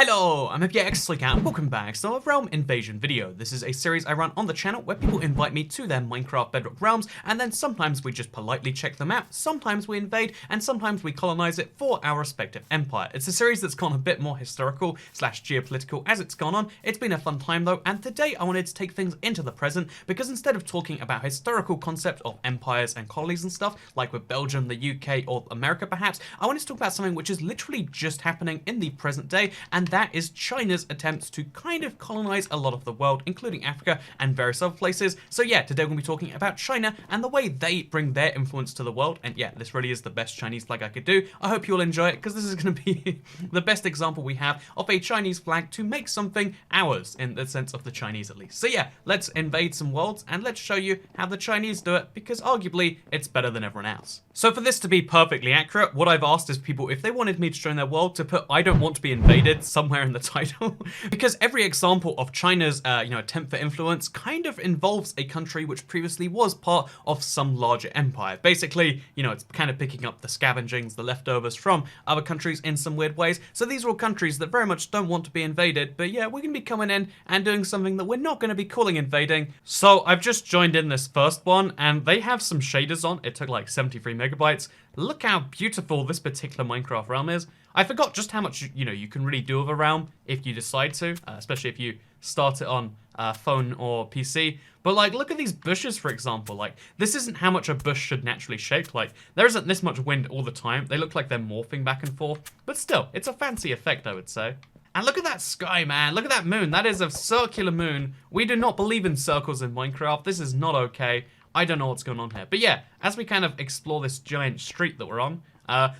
Hello, I'm FBXSlick and welcome back to a realm invasion video. This is a series I run on the channel where people invite me to their Minecraft Bedrock realms, and then sometimes we just politely check them out, sometimes we invade, and sometimes we colonize it for our respective empire. It's a series that's gone a bit more historical / geopolitical as it's gone on. It's been a fun time though, and today I wanted to take things into the present, because instead of talking about historical concept of empires and colonies and stuff, like with Belgium, the UK, or America perhaps, I wanted to talk about something which is literally just happening in the present day, and that is China's attempts to kind of colonize a lot of the world, including Africa and various other places. So yeah, today we're going to be talking about China and the way they bring their influence to the world. And yeah, this really is the best Chinese flag I could do. I hope you'll enjoy it, because this is going to be the best example we have of a Chinese flag to make something ours, in the sense of the Chinese at least. So yeah, let's invade some worlds and let's show you how the Chinese do it, because arguably it's better than everyone else. So for this to be perfectly accurate, what I've asked is people if they wanted me to join their world to put "I don't want to be invaded" somewhere in the title, because every example of China's attempt for influence kind of involves a country which previously was part of some larger empire. Basically, it's kind of picking up the scavengings, the leftovers from other countries in some weird ways. So these are all countries that very much don't want to be invaded, but yeah, we're going to be coming in and doing something that we're not going to be calling invading. So I've just joined in this first one, and they have some shaders on. It took like 73 megabytes. Look how beautiful this particular Minecraft realm is. I forgot just how much, you can really do with a realm if you decide to, especially if you start it on phone or PC. But like, look at these bushes, for example. Like, this isn't how much a bush should naturally shape. Like, there isn't this much wind all the time. They look like they're morphing back and forth. But still, it's a fancy effect, I would say. And look at that sky, man. Look at that moon. That is a circular moon. We do not believe in circles in Minecraft. This is not okay. I don't know what's going on here. But yeah, as we kind of explore this giant street that we're on,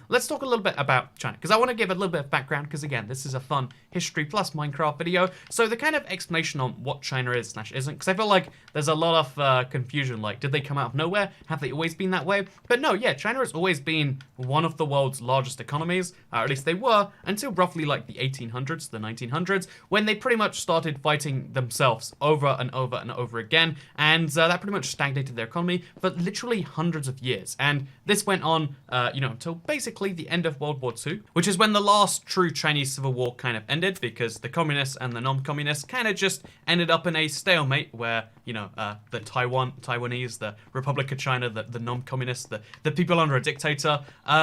let's talk a little bit about China, because I want to give a little bit of background, because again, this is a fun history plus Minecraft video. So the kind of explanation on what China is / isn't, because I feel like there's a lot of confusion, like, did they come out of nowhere? Have they always been that way? But no, yeah, China has always been one of the world's largest economies, or at least they were, until roughly like the 1800s, the 1900s, when they pretty much started fighting themselves over and over and over again, and that pretty much stagnated their economy for literally hundreds of years. And this went on, until basically the end of World War II, which is when the last true Chinese civil war kind of ended, because the communists and the non-communists kind of just ended up in a stalemate where, the Taiwanese, the Republic of China, the non-communists, the people under a dictator,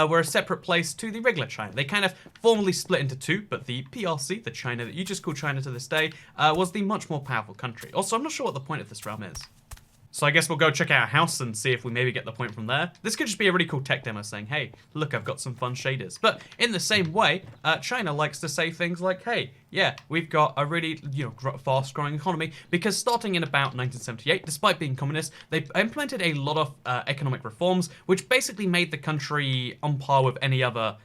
were a separate place to the regular China. They kind of formally split into two, but the PRC, the China that you just call China to this day, was the much more powerful country. Also, I'm not sure what the point of this realm is. So I guess we'll go check out a house and see if we maybe get the point from there. This could just be a really cool tech demo saying, hey, look, I've got some fun shaders. But in the same way, China likes to say things like, hey, yeah, we've got a really, fast-growing economy, because starting in about 1978, despite being communist, they implemented a lot of economic reforms, which basically made the country on par with any other,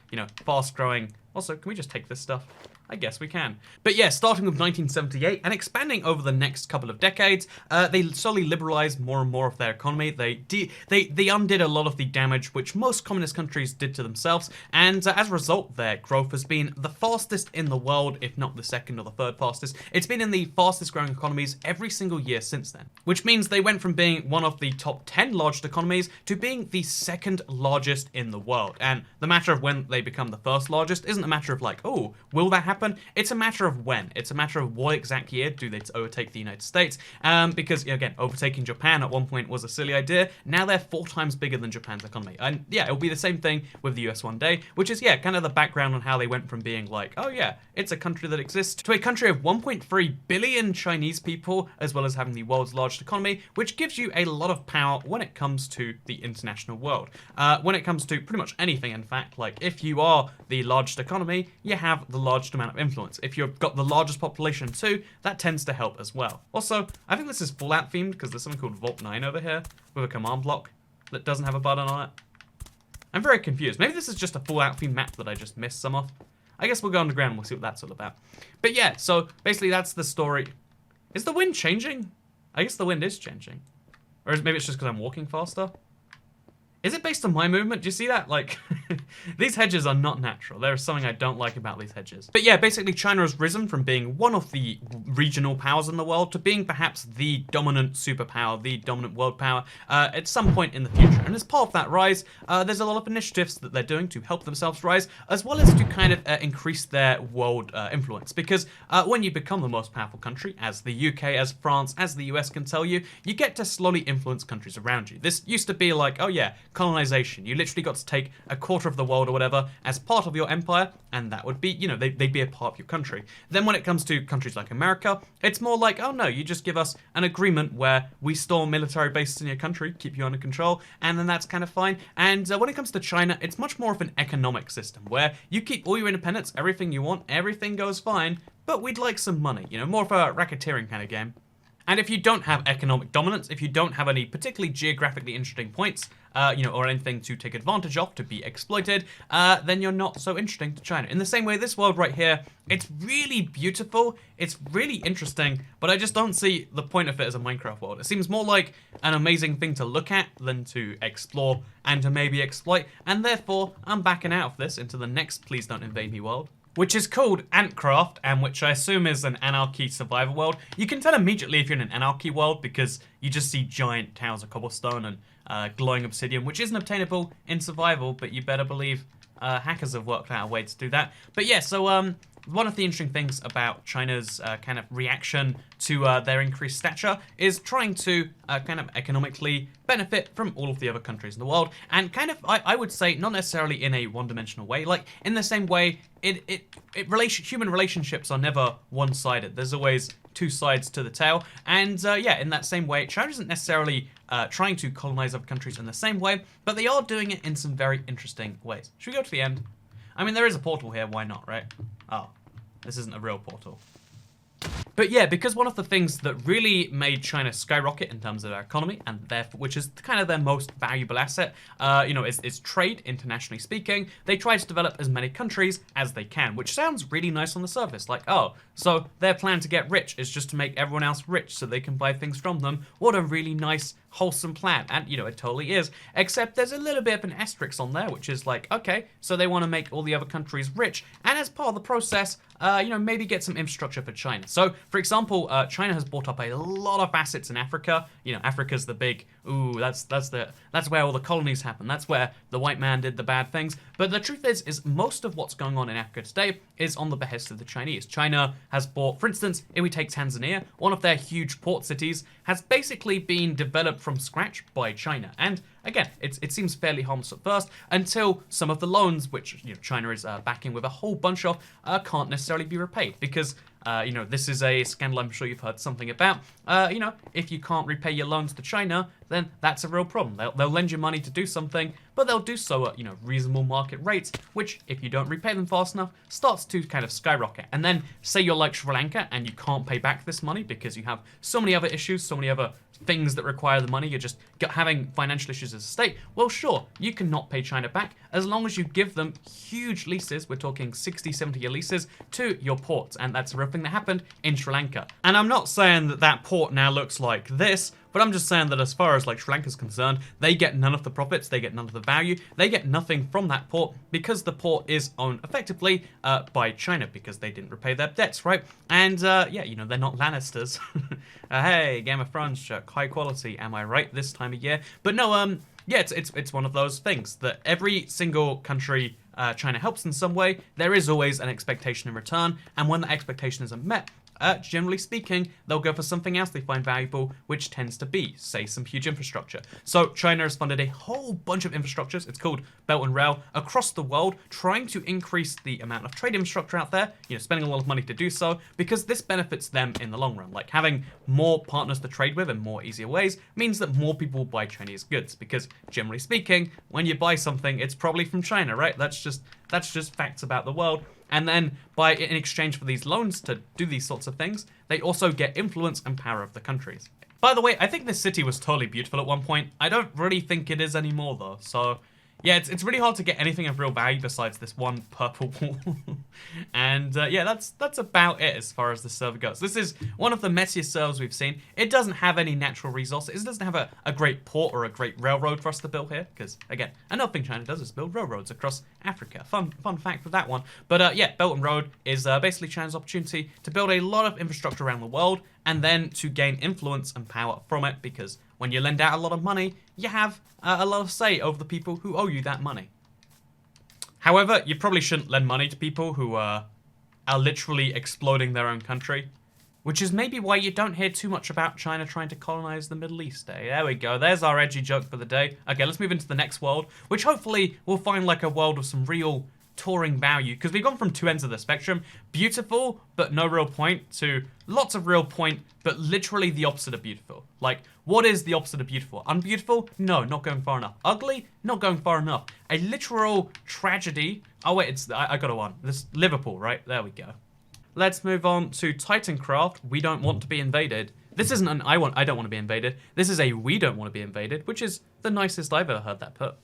fast-growing... Also, can we just take this stuff? I guess we can. But yeah, starting with 1978 and expanding over the next couple of decades, they slowly liberalized more and more of their economy. They undid a lot of the damage which most communist countries did to themselves, and as a result, their growth has been the fastest in the world, if not the second or the third fastest. It's been in the fastest growing economies every single year since then, which means they went from being one of the top 10 largest economies to being the second largest in the world. And the matter of when they become the first largest isn't a matter of like, oh, will that happen? It's a matter of when. It's a matter of what exact year do they overtake the United States. Because, again, overtaking Japan at one point was a silly idea. Now they're 4 times bigger than Japan's economy. And yeah, it'll be the same thing with the US one day, which is, yeah, kind of the background on how they went from being like, oh yeah, it's a country that exists, to a country of 1.3 billion Chinese people, as well as having the world's largest economy, which gives you a lot of power when it comes to the international world. When it comes to pretty much anything, in fact, like if you are the largest economy, you have the largest amount of influence. If you've got the largest population too, that tends to help as well. Also, I think this is Fallout themed, because there's something called Vault 9 over here with a command block that doesn't have a button on it. I'm very confused. Maybe this is just a Fallout themed map that I just missed some of. I guess we'll go underground and we'll see what that's all about. But yeah, so basically that's the story. Is the wind changing? I guess the wind is changing. Or maybe it's just because I'm walking faster. Is it based on my movement? Do you see that? Like, These hedges are not natural. There is something I don't like about these hedges. But yeah, basically China has risen from being one of the regional powers in the world to being perhaps the dominant superpower, the dominant world power at some point in the future. And as part of that rise, there's a lot of initiatives that they're doing to help themselves rise, as well as to kind of increase their world influence. Because when you become the most powerful country, as the UK, as France, as the US can tell you, you get to slowly influence countries around you. This used to be like, oh yeah, colonization. You literally got to take a quarter of the world or whatever as part of your empire, and that would be, you know, they'd be a part of your country. Then when it comes to countries like America, it's more like, oh no, you just give us an agreement where we store military bases in your country, keep you under control, and then that's kind of fine. And when it comes to China, it's much more of an economic system where you keep all your independence, everything you want, everything goes fine, but we'd like some money, you know, more of a racketeering kind of game. And if you don't have economic dominance, if you don't have any particularly geographically interesting points, you know, or anything to take advantage of, to be exploited, then you're not so interesting to China. In the same way, this world right here, it's really beautiful, it's really interesting, but I just don't see the point of it as a Minecraft world. It seems more like an amazing thing to look at than to explore and to maybe exploit, and therefore, I'm backing out of this into the next Please Don't Invade Me world, which is called Antcroft, and which I assume is an anarchy survivor world. You can tell immediately if you're in an anarchy world because you just see giant towers of cobblestone and glowing obsidian, which isn't obtainable in survival, but you better believe hackers have worked out a way to do that. But yeah, so one of the interesting things about China's kind of reaction to their increased stature is trying to kind of economically benefit from all of the other countries in the world, and kind of, I would say, not necessarily in a one-dimensional way, like in the same way human relationships are never one-sided. There's always two sides to the tale, and yeah, in that same way, China isn't necessarily trying to colonize other countries in the same way, but they are doing it in some very interesting ways. Should we go to the end? I mean, there is a portal here, why not, right? Oh, this isn't a real portal. But yeah, because one of the things that really made China skyrocket in terms of their economy, and therefore, which is kind of their most valuable asset, you know, is trade, internationally speaking. They try to develop as many countries as they can, which sounds really nice on the surface. Like, oh, so their plan to get rich is just to make everyone else rich so they can buy things from them. What a really nice, wholesome plan. And, you know, it totally is. Except there's a little bit of an asterisk on there, which is like, okay, so they want to make all the other countries rich. And as part of the process, you know, maybe get some infrastructure for China. So, for example, China has bought up a lot of assets in Africa. You know, Africa's the big, ooh, that's where all the colonies happen. That's where the white man did the bad things. But the truth is most of what's going on in Africa today is on the behest of the Chinese. China has bought, for instance, if we take Tanzania, one of their huge port cities has basically been developed from scratch by China. And again, it seems fairly harmless at first until some of the loans, which, you know, China is backing with a whole bunch of, can't necessarily be repaid because, you know, this is a scandal I'm sure you've heard something about. You know, if you can't repay your loans to China, then that's a real problem. They'll lend you money to do something, but they'll do so at, you know, reasonable market rates, which, if you don't repay them fast enough, starts to kind of skyrocket. And then, say you're like Sri Lanka and you can't pay back this money because you have so many other issues, so many other things that require the money, you're just having financial issues as a state, well, sure, you can not pay China back as long as you give them huge leases, we're talking 60, 70-year leases, to your ports, and that's a real thing that happened in Sri Lanka. And I'm not saying that that port now looks like this, but I'm just saying that as far as like Sri Lanka's concerned, they get none of the profits, they get none of the value, they get nothing from that port because the port is owned effectively by China because they didn't repay their debts, right? And yeah, you know, they're not Lannisters. Hey, Game of Thrones joke, high quality, am I right this time of year? But no, yeah, it's one of those things that every single country China helps in some way, there is always an expectation in return, and when that expectation isn't met, generally speaking, they'll go for something else they find valuable, which tends to be, say, some huge infrastructure. So China has funded a whole bunch of infrastructures, it's called Belt and Rail, across the world, trying to increase the amount of trade infrastructure out there, you know, spending a lot of money to do so, because this benefits them in the long run. Like, having more partners to trade with in more easier ways means that more people buy Chinese goods, because generally speaking, when you buy something, it's probably from China, right? That's just facts about the world. And then, in exchange for these loans to do these sorts of things, they also get influence and power of the countries. By the way, I think this city was totally beautiful at one point. I don't really think it is anymore, though. So, Yeah, it's really hard to get anything of real value besides this one purple wall. And yeah, that's about it as far as the server goes. This is one of the messiest servers we've seen. It doesn't have any natural resources. It doesn't have a great port or a great railroad for us to build here. Because, again, another thing China does is build railroads across Africa. Fun fact with that one. But yeah, Belt and Road is basically China's opportunity to build a lot of infrastructure around the world and then to gain influence and power from it, because when you lend out a lot of money, you have a lot of say over the people who owe you that money. However, you probably shouldn't lend money to people who are literally exploding their own country, which is maybe why you don't hear too much about China trying to colonize the Middle East. There we go. There's our edgy joke for the day. Okay, let's move into the next world, which hopefully we'll find like a world with some real touring value, because we've gone from two ends of the spectrum: beautiful but no real point, to lots of real point but literally the opposite of beautiful. Like, what is the opposite of beautiful? Unbeautiful? No, not going far enough. Ugly? Not going far enough. A literal tragedy. Oh wait, I got a one. This Liverpool, right? There we go. Let's move on to Titancraft. We don't want to be invaded. This isn't an I don't want to be invaded. This is a we don't want to be invaded, which is the nicest I've ever heard that put.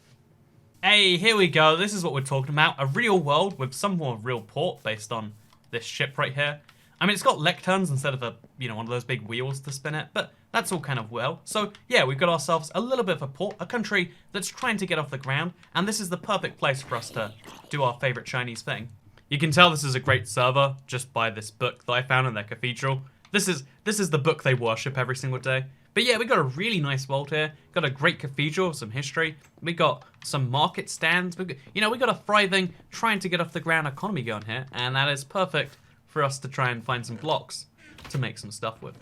Hey, here we go. This is what we're talking about. A real world with some more real port based on this ship right here. I mean, it's got lecterns instead of one of those big wheels to spin it, but that's all kind of well. So yeah, we've got ourselves a little bit of a port, a country that's trying to get off the ground, and this is the perfect place for us to do our favorite Chinese thing. You can tell this is a great server just by this book that I found in their cathedral. This is the book they worship every single day. But yeah, we got a really nice world here. Got a great cathedral, some history. We got some market stands. We got a thriving, trying to get off the ground economy going here, and that is perfect for us to try and find some blocks to make some stuff with.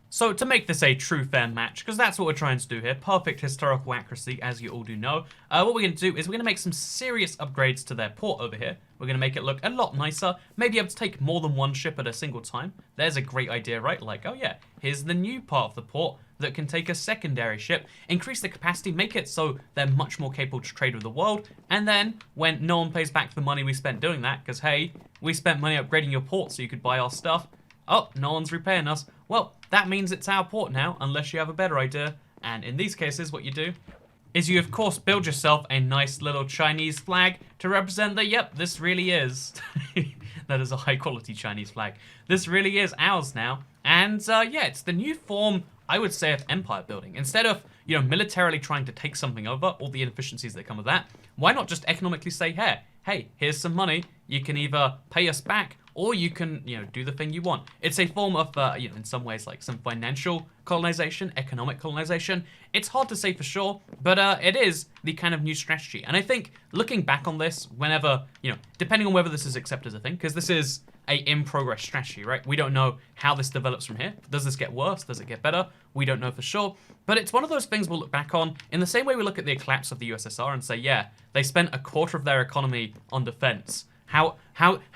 So to make this a true fair match, because that's what we're trying to do here, perfect historical accuracy, as you all do know, what we're going to do is we're going to make some serious upgrades to their port over here. We're going to make it look a lot nicer, maybe able to take more than one ship at a single time. There's a great idea, right? Like, oh yeah, here's the new part of the port that can take a secondary ship, increase the capacity, make it so they're much more capable to trade with the world, and then when no one pays back the money we spent doing that, because hey, we spent money upgrading your port so you could buy our stuff, oh, no one's repaying us, well, that means it's our port now, unless you have a better idea. And in these cases, what you do is you, of course, build yourself a nice little Chinese flag to represent that, yep, this really is. That is a high-quality Chinese flag. This really is ours now. And, yeah, it's the new form, I would say, of empire building. Instead of, militarily trying to take something over, all the inefficiencies that come with that, why not just economically say, hey, here's some money, you can either pay us back, or you can, do the thing you want. It's a form of, in some ways, like some financial colonization, economic colonization. It's hard to say for sure, but it is the kind of new strategy. And I think looking back on this, whenever, depending on whether this is accepted as a thing, because this is a in-progress strategy, right? We don't know how this develops from here. Does this get worse? Does it get better? We don't know for sure. But it's one of those things we'll look back on in the same way we look at the collapse of the USSR and say, yeah, they spent a quarter of their economy on defense.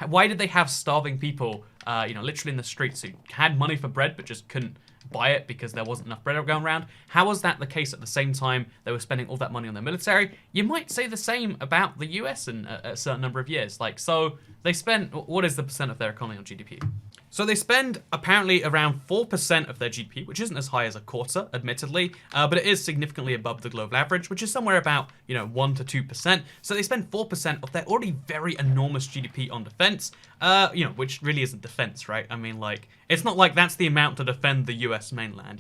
Why did they have starving people, literally in the streets who had money for bread but just couldn't buy it because there wasn't enough bread going around? How was that the case at the same time they were spending all that money on their military? You might say the same about the US in a certain number of years. Like, so they spent, what is the percent of their economy on GDP? So they spend apparently around 4% of their GDP, which isn't as high as a quarter, admittedly, but it is significantly above the global average, which is somewhere about, 1 to 2%. So they spend 4% of their already very enormous GDP on defense, which really isn't defense, right? I mean, like, it's not like that's the amount to defend the US mainland,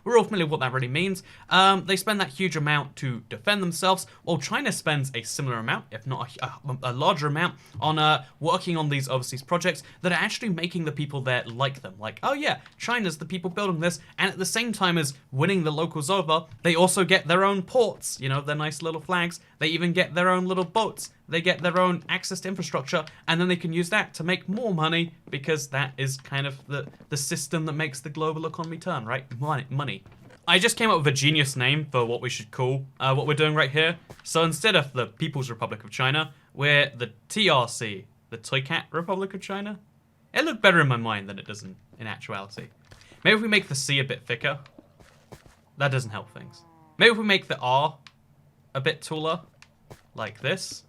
We're all familiar with what that really means. They spend that huge amount to defend themselves, while China spends a similar amount, if not a larger amount, on working on these overseas projects that are actually making the people there like them. Like, oh yeah, China's the people building this, and at the same time as winning the locals over, they also get their own ports, their nice little flags. They even get their own little boats. They get their own access to infrastructure, and then they can use that to make more money, because that is kind of the system that makes the global economy turn, right? Money. I just came up with a genius name for what we should call what we're doing right here. So instead of the People's Republic of China, we're the TRC, the Toy Cat Republic of China. It looked better in my mind than it does in actuality. Maybe if we make the C a bit thicker. That doesn't help things. Maybe if we make the R a bit taller, like this.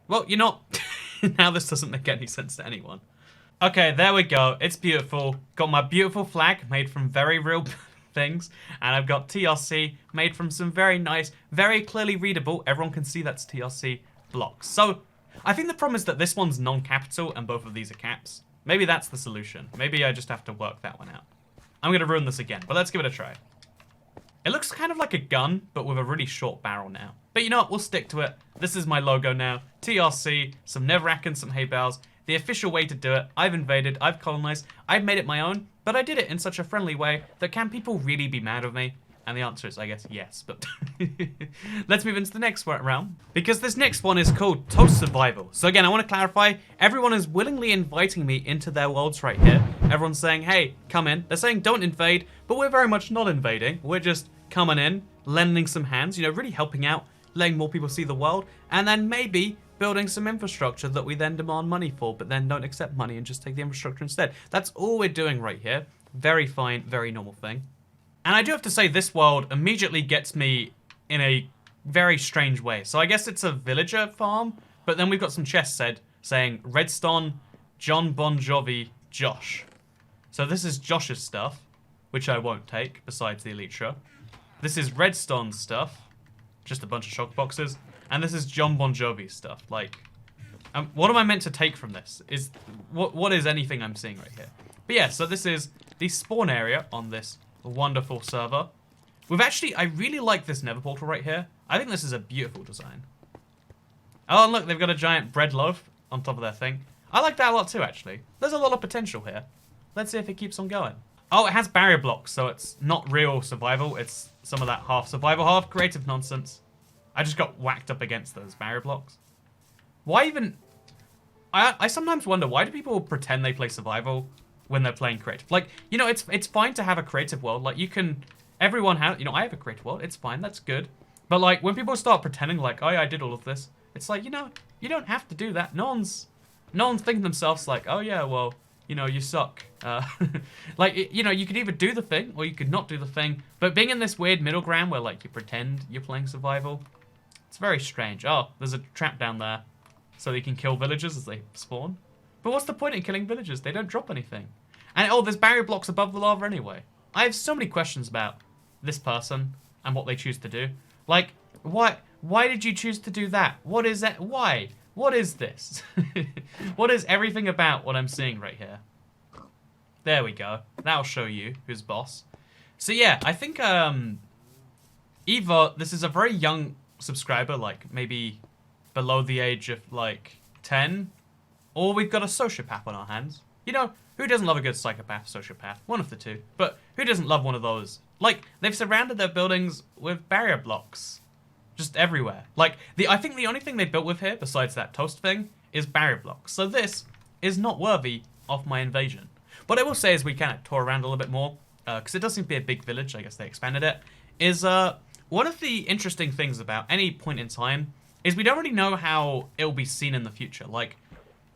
Well, now this doesn't make any sense to anyone. Okay, there we go. It's beautiful. Got my beautiful flag made from very real things. And I've got TRC made from some very nice, very clearly readable, everyone can see that's TRC blocks. So I think the problem is that this one's non-capital and both of these are caps. Maybe that's the solution. Maybe I just have to work that one out. I'm going to ruin this again, but let's give it a try. It looks kind of like a gun, but with a really short barrel now. But you know what? We'll stick to it. This is my logo now. TRC, some Netherrack and some hay bales. The official way to do it. I've invaded, I've colonized, I've made it my own, but I did it in such a friendly way that can people really be mad with me? And the answer is, I guess, yes. But let's move into the next realm, because this next one is called Toast Survival. So again, I want to clarify, everyone is willingly inviting me into their worlds right here. Everyone's saying, hey, come in. They're saying don't invade, but we're very much not invading. We're just coming in, lending some hands, you know, really helping out, letting more people see the world, and then maybe building some infrastructure that we then demand money for, but then don't accept money and just take the infrastructure instead. That's all we're doing right here. Very fine, very normal thing. And I do have to say, this world immediately gets me in a very strange way. So I guess it's a villager farm, but then we've got some chests saying Redstone, John Bon Jovi, Josh. So this is Josh's stuff, which I won't take, besides the Elytra. This is Redstone's stuff, just a bunch of shock boxes. And this is John Bon Jovi's stuff. Like, what am I meant to take from this? What is anything I'm seeing right here? But yeah, so this is the spawn area on this wonderful server. I really like this nether portal right here. I think this is a beautiful design. Oh, and look, they've got a giant bread loaf on top of their thing. I like that a lot too, actually. There's a lot of potential here. Let's see if it keeps on going. Oh, it has barrier blocks, so it's not real survival. It's some of that half survival, half creative nonsense. I just got whacked up against those barrier blocks. Why even... I sometimes wonder, why do people pretend they play survival when they're playing creative? Like, you know, it's fine to have a creative world. Like, you can... Everyone has... You know, I have a creative world. It's fine. That's good. But, like, when people start pretending like, oh, yeah, I did all of this, it's like, you know, you don't have to do that. No one's thinking themselves like, oh, yeah, well, you know, you suck. Like, you know, you could either do the thing or you could not do the thing. But being in this weird middle ground where, like, you pretend you're playing survival, it's very strange. Oh, there's a trap down there so you can kill villagers as they spawn. But what's the point in killing villagers? They don't drop anything. And, oh, there's barrier blocks above the lava anyway. I have so many questions about this person and what they choose to do. Like, why did you choose to do that? What is that? Why? What is this? What is everything about what I'm seeing right here? There we go. That'll show you who's boss. So yeah, I think either this is a very young subscriber, like maybe below the age of like 10, or we've got a sociopath on our hands. You know, who doesn't love a good psychopath, sociopath? One of the two. But who doesn't love one of those? Like, they've surrounded their buildings with barrier blocks. Just everywhere. Like, I think the only thing they built with here, besides that toast thing, is barrier blocks. So this is not worthy of my invasion. What I will say is we kind of tour around a little bit more, because it does seem to be a big village, I guess they expanded it, is one of the interesting things about any point in time is we don't really know how it'll be seen in the future. Like,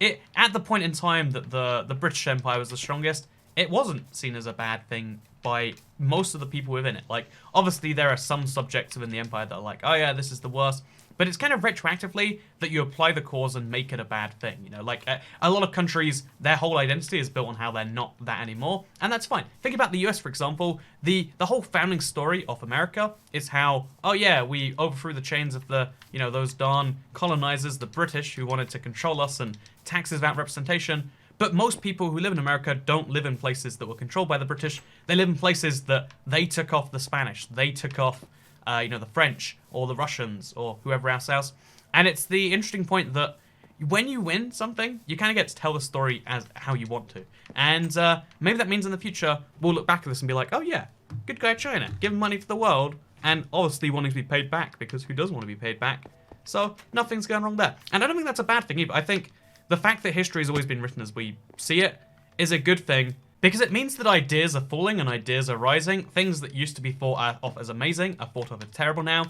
at the point in time that the British Empire was the strongest, it wasn't seen as a bad thing by most of the people within it. Like, obviously there are some subjects within the Empire that are like, oh yeah, this is the worst. But it's kind of retroactively that you apply the cause and make it a bad thing, you know? Like, a lot of countries, their whole identity is built on how they're not that anymore, and that's fine. Think about the US, for example. The whole founding story of America is how, oh yeah, we overthrew the chains of the, you know, those darn colonizers, the British, who wanted to control us and taxes without representation. But most people who live in America don't live in places that were controlled by the British. They live in places that they took off the Spanish. They took off, you know, the French or the Russians or whoever else. And it's the interesting point that when you win something, you kind of get to tell the story as how you want to. And maybe that means in the future, we'll look back at this and be like, oh yeah, good guy China, giving money to the world, and obviously wanting to be paid back, because who doesn't want to be paid back? So nothing's going wrong there. And I don't think that's a bad thing either. I think the fact that history has always been written as we see it is a good thing, because it means that ideas are falling and ideas are rising. Things that used to be thought of as amazing are thought of as terrible now.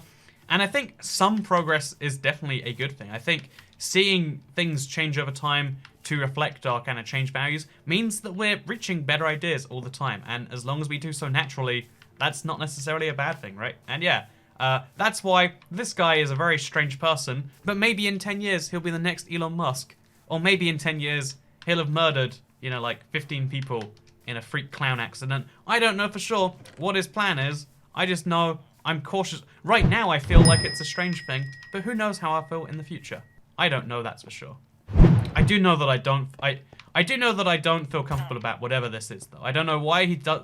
And I think some progress is definitely a good thing. I think seeing things change over time to reflect our kind of change values means that we're reaching better ideas all the time. And as long as we do so naturally, that's not necessarily a bad thing, right? And yeah, that's why this guy is a very strange person, but maybe in 10 years he'll be the next Elon Musk. Or maybe in 10 years, he'll have murdered, you know, like 15 people in a freak clown accident. I don't know for sure what his plan is. I just know I'm cautious. Right now, I feel like it's a strange thing, but who knows how I'll feel in the future. I don't know, that's for sure. I do know that I do know that I don't feel comfortable about whatever this is, though. I don't know why he does.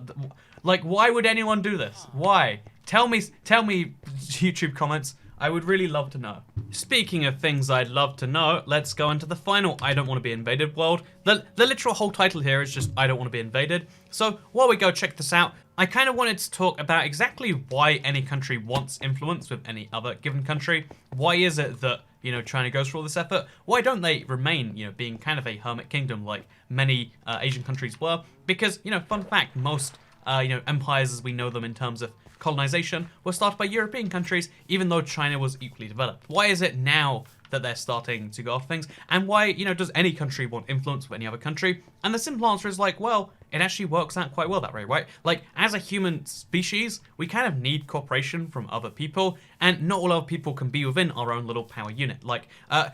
Like, why would anyone do this? Why? Tell me, YouTube comments. I would really love to know. Speaking of things I'd love to know, let's go into the final I don't want to be invaded world. The literal whole title here is just I don't want to be invaded. So while we go check this out, I kind of wanted to talk about exactly why any country wants influence with any other given country. Why is it that, you know, China goes for all this effort? Why don't they remain, you know, being kind of a hermit kingdom like many Asian countries were? Because, you know, fun fact, most, you know, empires as we know them in terms of colonization were started by European countries, even though China was equally developed. Why is it now that they're starting to go off things? And why, you know, does any country want influence with any other country? And the simple answer is like, well, it actually works out quite well that way, right? Like, as a human species, we kind of need cooperation from other people, and not all other people can be within our own little power unit. Like,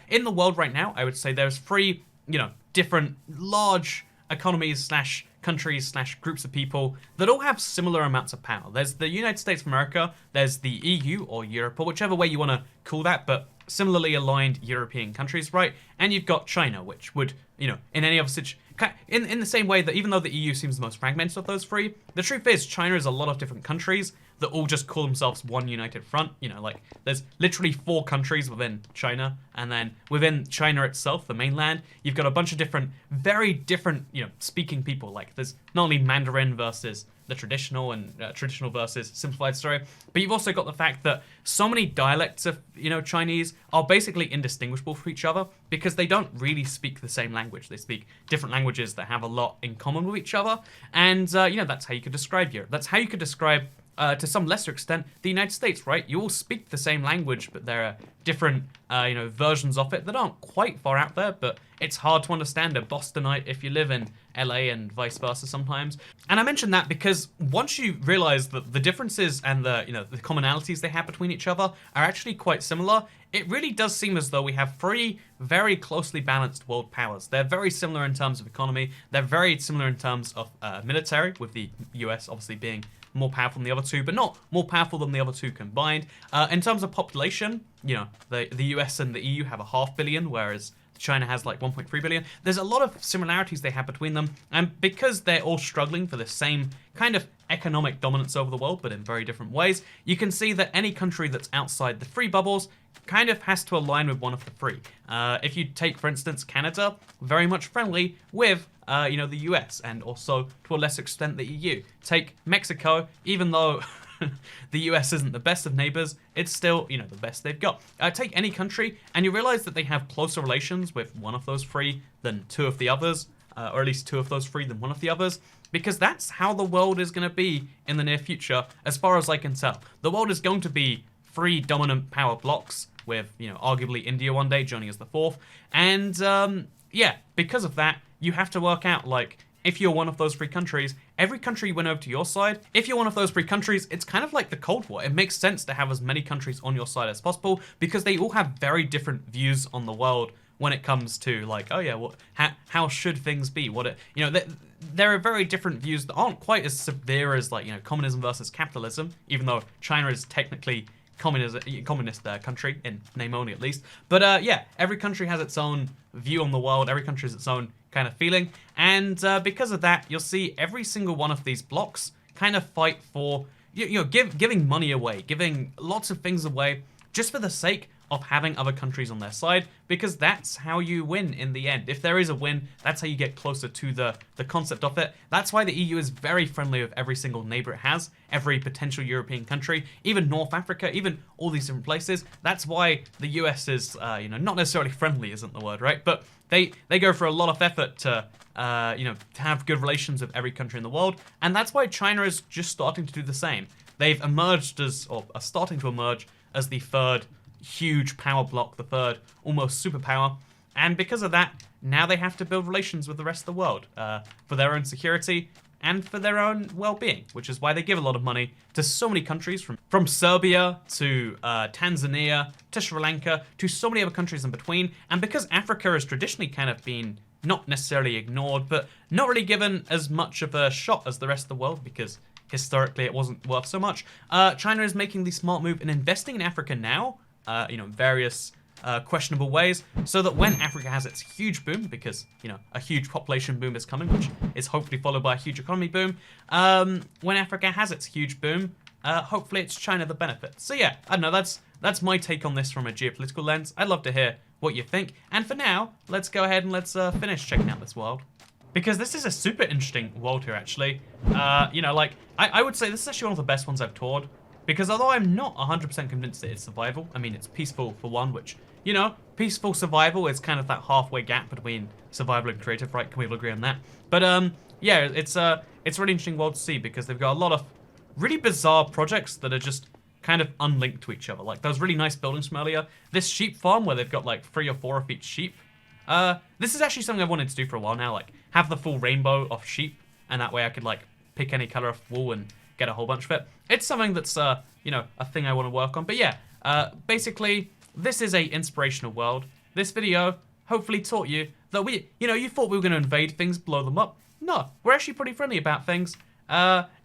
in the world right now, I would say there's 3, you know, different large economies slash countries slash groups of people that all have similar amounts of power. There's the United States of America, there's the EU or Europe, or whichever way you want to call that, but similarly aligned European countries, right? And you've got China, which would, you know, in any other situation, in the same way that even though the EU seems the most fragmented of those 3, the truth is China is a lot of different countries that all just call themselves one united front. You know, like, there's literally 4 countries within China, and then within China itself, the mainland, you've got a bunch of different, very different, you know, speaking people. Like, there's not only Mandarin versus the traditional and traditional versus simplified story, but you've also got the fact that so many dialects of, you know, Chinese are basically indistinguishable from each other because they don't really speak the same language. They speak different languages that have a lot in common with each other, and you know, that's how you could describe Europe. That's how you could describe, to some lesser extent, the United States, right? You all speak the same language, but there are different, you know, versions of it that aren't quite far out there, but it's hard to understand a Bostonite if you live in LA and vice versa sometimes. And I mention that because once you realize that the differences and the, you know, the commonalities they have between each other are actually quite similar, it really does seem as though we have 3 very closely balanced world powers. They're very similar in terms of economy. They're very similar in terms of military, with the US obviously being more powerful than the other 2, but not more powerful than the other 2 combined. In terms of population, you know, the US and the EU have 500 million, whereas China has like 1.3 billion. There's a lot of similarities they have between them, and because they're all struggling for the same kind of economic dominance over the world, but in very different ways, you can see that any country that's outside the 3 bubbles kind of has to align with one of the 3. If you take, for instance, Canada, very much friendly with you know, the US, and also to a lesser extent the EU. Take Mexico, even though the US isn't the best of neighbors, it's still, you know, the best they've got. Take any country, and you realize that they have closer relations with one of those 3 than 2 of the others, or at least 2 of those 3 than one of the others, because that's how the world is going to be in the near future, as far as I can tell. The world is going to be 3 dominant power blocks, with, you know, arguably India one day joining as the 4th, and yeah, because of that, you have to work out, like, if you're one of those 3 countries, every country went over to your side. If you're one of those 3 countries, it's kind of like the Cold War. It makes sense to have as many countries on your side as possible because they all have very different views on the world when it comes to, like, oh yeah, how should things be? You know, there are very different views that aren't quite as severe as, like, you know, communism versus capitalism, even though China is technically communist country, in name only at least. But yeah, every country has its own view on the world, every country has its own kind of feeling, and because of that, you'll see every single one of these blocks kind of fight for, you know, giving money away, giving lots of things away, just for the sake of having other countries on their side, because that's how you win in the end. If there is a win, that's how you get closer to the concept of it. That's why the EU is very friendly with every single neighbor it has, every potential European country, even North Africa, even all these different places. That's why the US is, you know, not necessarily friendly isn't the word, right? But they go for a lot of effort to, you know, to have good relations with every country in the world, and that's why China is just starting to do the same. They've emerged as, or are starting to emerge as the 3rd huge power block, the 3rd almost superpower, and because of that, now they have to build relations with the rest of the world for their own security and for their own well-being, which is why they give a lot of money to so many countries, from Serbia to Tanzania to Sri Lanka to so many other countries in between. And because Africa has traditionally kind of been not necessarily ignored, but not really given as much of a shot as the rest of the world because historically it wasn't worth so much. China is making the smart move in investing in Africa now, various questionable ways, so that when Africa has its huge boom, because, a huge population boom is coming, which is hopefully followed by a huge economy boom, when Africa has its huge boom, hopefully it's China that benefits. So yeah, I don't know, that's my take on this from a geopolitical lens. I'd love to hear what you think, and for now, let's go ahead and let's finish checking out this world. Because this is a super interesting world here, actually. I would say this is actually one of the best ones I've toured. Because although I'm not 100% convinced that it's survival, I mean, it's peaceful for one, which, peaceful survival is kind of that halfway gap between survival and creative, right? Can we all agree on that? But, yeah, it's a really interesting world to see because they've got a lot of really bizarre projects that are just kind of unlinked to each other. Like those really nice buildings from earlier. This sheep farm where they've got like 3 or 4 of each sheep. This is actually something I've wanted to do for a while now, like have the full rainbow of sheep, and that way I could like pick any color of wool and get a whole bunch of it. It's something that's, a thing I want to work on. But yeah, basically, this is a inspirational world. This video hopefully taught you that you thought we were going to invade things, blow them up. No, we're actually pretty friendly about things.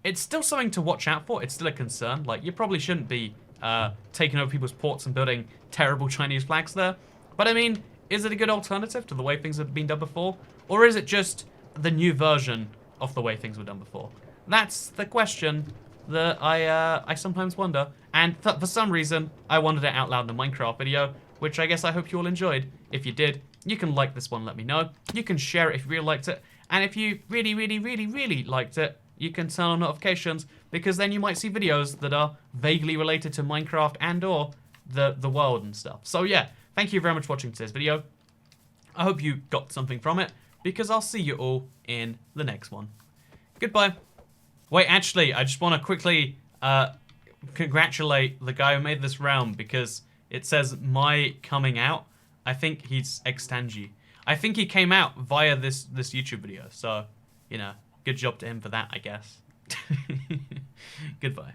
It's still something to watch out for. It's still a concern. Like, you probably shouldn't be taking over people's ports and building terrible Chinese flags there. But I mean, is it a good alternative to the way things have been done before? Or is it just the new version of the way things were done before? That's the question that I sometimes wonder. And for some reason, I wondered it out loud in a Minecraft video, which I guess I hope you all enjoyed. If you did, you can like this one, let me know. You can share it if you really liked it. And if you really, really, really, really liked it, you can turn on notifications, because then you might see videos that are vaguely related to Minecraft and or the world and stuff. So yeah, thank you very much for watching today's video. I hope you got something from it, because I'll see you all in the next one. Goodbye. Wait, actually, I just want to quickly congratulate the guy who made this realm, because it says my coming out. I think he's Extangi. I think he came out via this YouTube video, so, good job to him for that, I guess. Goodbye.